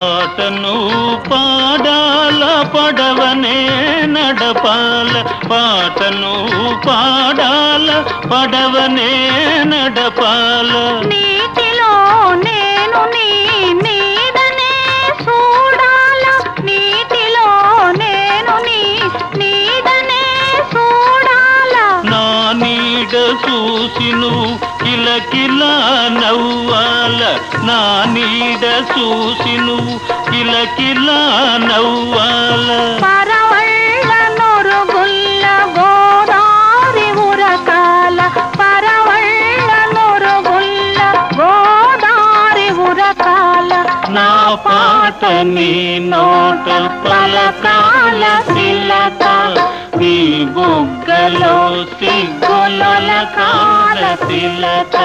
పాటను పాడాల పడవనే నడపాల పాటను పాడాల పడవనే నడపాల నీటిలో నేను నీ నీడనే చూడాల నీటిలో నేను నీ నీడనే చూడాల నా నీడ చూసి నువ్వు కిలకిలా నవ్వాల నా నీడ చూసి నువ్వు కిలకిలా నవ్వాల పరవళ్ళ నొరుగుల్ల గోదారి ఉరకాల పరవళ్ళ నొరుగుల్ల గోదారి ఉరకాల నా పాట నీ నోట పలకాల తిలక నీ బుగ్గలో సిగ్గులొలకాల తిలక